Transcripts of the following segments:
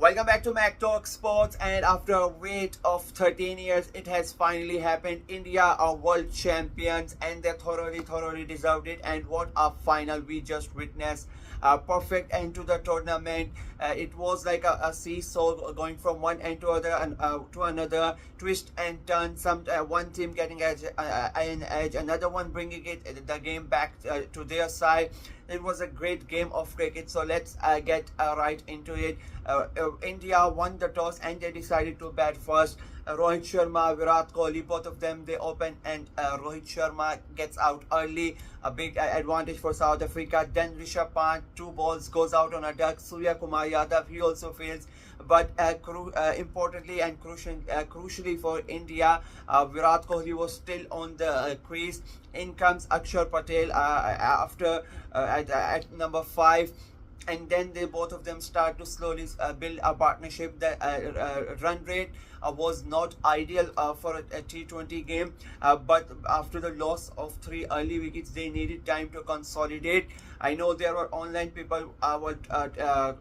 Welcome back to Mac Talk Sports, and after a wait of 13 years, it has finally happened. India are world champions and they thoroughly deserved it. And what a final we just witnessed. A perfect end to the tournament. It was like a seesaw going from one end to other and to another, twist and turn. One team getting an edge, another one bringing the game back to their side. It was a great game of cricket, so let's get right into it. India won the toss and they decided to bat first. Rohit Sharma, Virat Kohli, both of them, they open, and Rohit Sharma gets out early. A big advantage for South Africa. Then Rishabh Pant, 2 balls, goes out on a duck. Surya Kumar Yadav, he also fails. But importantly and crucially for India, Virat Kohli was still on the crease. In comes Akshar Patel after at number 5. And then both of them start to slowly build a partnership. The run rate was not ideal for a T20 game, but after the loss of 3 early wickets, they needed time to consolidate. I know there were online people were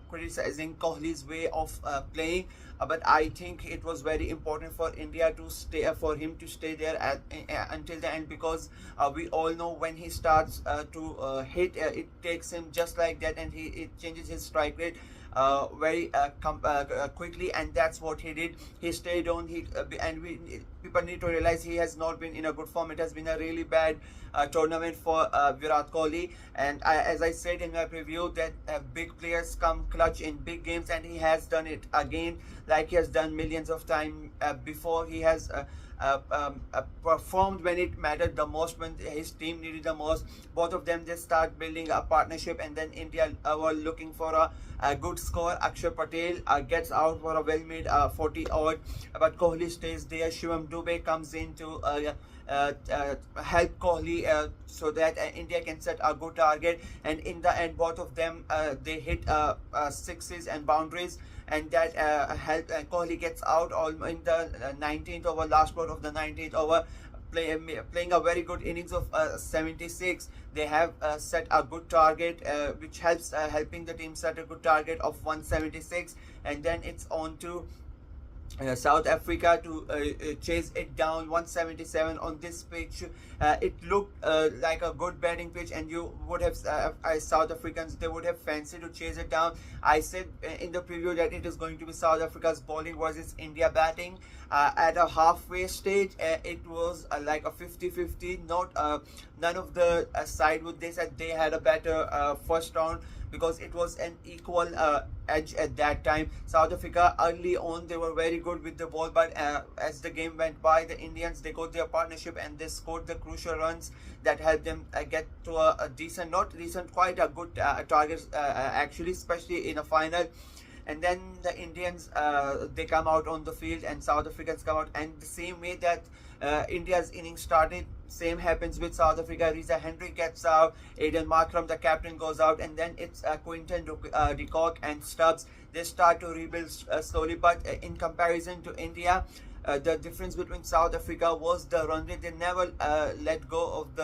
criticizing Kohli's way of playing, but I think it was very important for India to stay, for him to stay there until the end, because we all know when he starts to hit, it takes him just like that, and it changes his strike rate very quickly, and that's what he did. He stayed on. People need to realize he has not been in a good form. It has been a really bad tournament for Virat Kohli, and as I said in my preview, that big players come clutch in big games, and he has done it again, like he has done millions of times before. He has performed when it mattered the most, when his team needed the most. Both of them, they start building a partnership, and then India were looking for a good score. Akshay Patel gets out for a well-made 40 odd, but Kohli stays there. Shivam Dube comes in to help Kohli so that India can set a good target, and in the end both of them they hit sixes and boundaries, and that helped. Kohli gets out in the 19th over, last ball of the 19th over, playing a very good innings of 76. They have set a good target, which helps helping the team set a good target of 176, and then it's on to South Africa to chase it down. 177 on this pitch. It looked like a good batting pitch, and you would have South Africans, they would have fancied to chase it down. I said in the preview that it is going to be South Africa's bowling versus India batting. At a halfway stage, it was like a 50-50. None of the side would, they said they had a better first round, because it was an equal edge at that time. South Africa early on, they were very good with the ball, but as the game went by, the Indians, they got their partnership and they scored the crucial runs that helped them get to a decent, not decent, quite a good target actually, especially in a final. And then the Indians, they come out on the field, and South Africans come out, and the same way that India's innings started, same happens with South Africa. Reza Henry gets out, Aiden Markram, the captain, goes out, and then it's Quinton de Kock and Stubbs. They start to rebuild slowly, but in comparison to India, the difference between South Africa was the run rate. They never let go of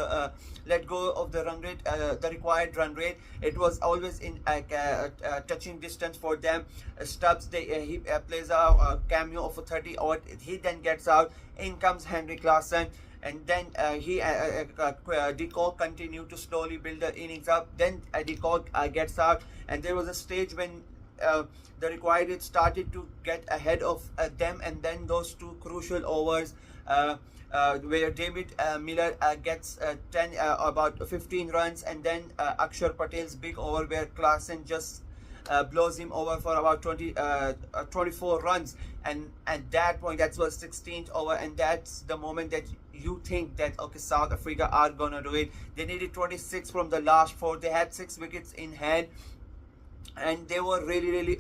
the run rate, the required run rate. It was always in touching distance for them. Stubbs, he plays a cameo of a 30 odd. He then gets out. In comes Henry Klaasen, and then de Kock continued to slowly build the innings up. Then de Kock gets out, and there was a stage when the required rate started to get ahead of them, and then those 2 crucial overs where David Miller gets about 15 runs, and then Akshar Patel's big over where Klaasen just blows him over for about 24 runs, and at that point, that was 16th over, and that's the moment that you think that, okay, South Africa are gonna do it. They needed 26 from the last 4. They had 6 wickets in hand, and they were really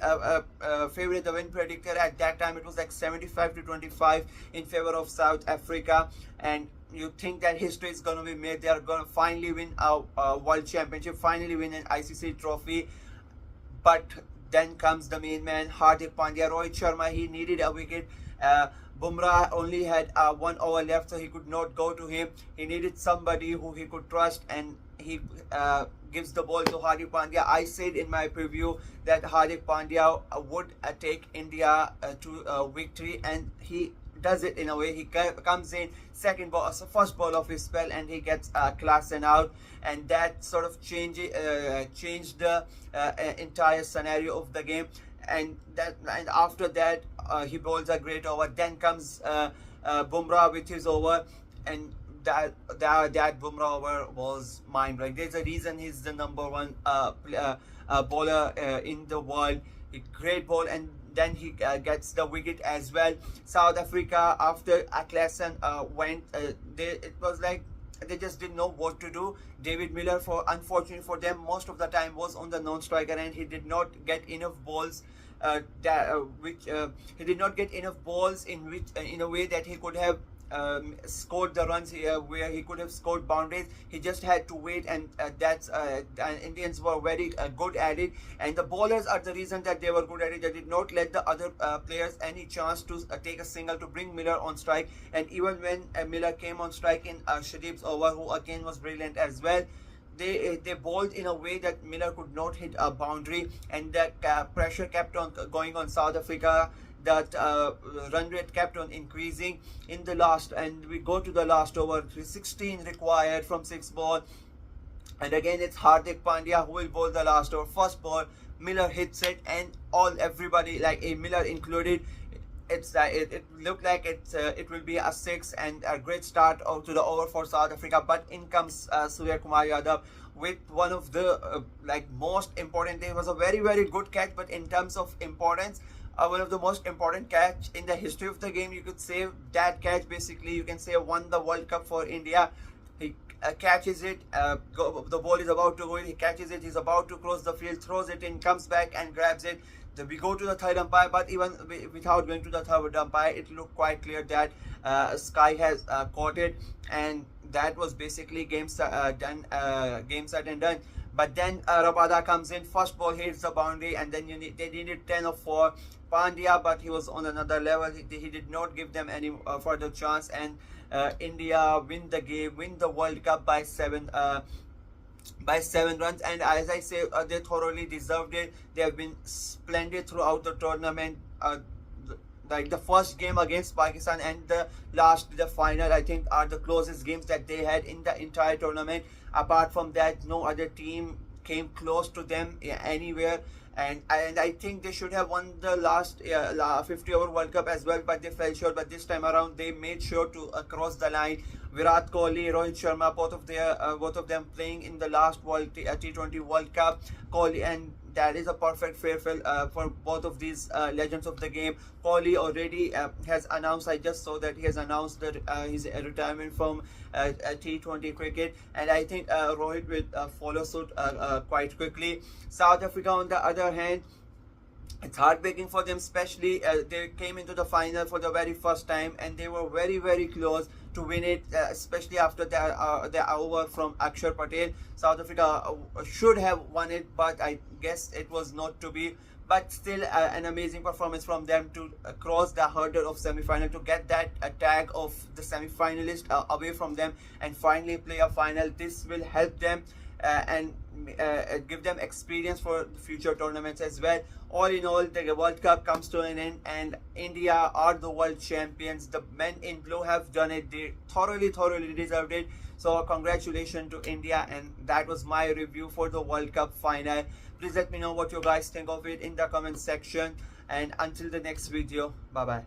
favored. The win predictor at that time, it was like 75-25 in favor of South Africa, and you think that history is going to be made. They are going to finally win a world championship, finally win an ICC trophy. But then comes the main man, Hardik Pandya. Rohit Sharma, he needed a wicket. Bumrah only had 1 over left, so he could not go to him. He needed somebody who he could trust, and he gives the ball to Hardik Pandya. I said in my preview that Hardik Pandya would take India to victory, and he does it in a way. He comes in second ball, so first ball of his spell, and he gets Klaasen out, and that sort of changed the entire scenario of the game. And after that, he bowls a great over. Then comes Bumrah with his over, and that Bumrah over was mind-blowing. There's a reason he's the #1 bowler in the world. A great ball, and then he gets the wicket as well. South Africa, after Klaasen went, it was like they just didn't know what to do. David Miller, unfortunately for them, most of the time was on the non-striker end. He did not get enough balls. He did not get enough balls in a way that he could have scored the runs here, where he could have scored boundaries. He just had to wait, and Indians were very good at it, and the bowlers are the reason that they were good at it. They did not let the other players any chance to take a single to bring Miller on strike. And even when Miller came on strike in Shadib's over, who again was brilliant as well, they bowled in a way that Miller could not hit a boundary, and that pressure kept on going on South Africa. That run rate kept on increasing in the last, and we go to the last over. 16 required from 6 ball, and again it's Hardik Pandya who will bowl the last over. First ball, Miller hits it, and everybody, like Miller included, it looked like it will be a 6 and a great start to the over for South Africa. But in comes Surya Kumar Yadav with one of the most important. It was a very, very good catch, but in terms of importance, one of the most important catch in the history of the game. You could say that catch, basically, you can say, won the World Cup for India. He catches it, the ball is about to go in, he catches it, he's about to cross the field, throws it in, comes back and grabs it. Then we go to the third umpire, but even without going to the third umpire, it looked quite clear that Sky has caught it, and that was basically game set and done. But then Rabada comes in, first ball hits the boundary, and then they needed 10 of 4. Pandya, but he was on another level. He did not give them any further chance, and India win the game, win the World Cup by 7 runs. And as I say, they thoroughly deserved it. They have been splendid throughout the tournament. Like the first game against Pakistan and the final, I think, are the closest games that they had in the entire tournament. Apart from that, no other team came close to them anywhere. And I think they should have won the last 50-over World Cup as well, but they fell short. But this time around, they made sure to cross the line. Virat Kohli, Rohit Sharma, both of them playing in the last T20 World Cup. Kohli, and that is a perfect farewell for both of these legends of the game. Kohli already has announced, I just saw that he has announced that his retirement from T20 cricket, and I think Rohit will follow suit quite quickly. South Africa, on the other hand, it's heartbreaking for them, especially they came into the final for the very first time, and they were very, very close to win it, especially after the over from Akshar Patel. South Africa should have won it, but I guess it was not to be. But still, an amazing performance from them to cross the hurdle of semi-final, to get that tag of the semi-finalist away from them, and finally play a final. This will help them and give them experience for future tournaments as well. All in all, the World Cup comes to an end, and India are the world champions. The men in blue have done it. They thoroughly deserved it. So congratulations to India, and that was my review for the World Cup final. Please let me know what you guys think of it in the comment section, and until the next video, bye bye.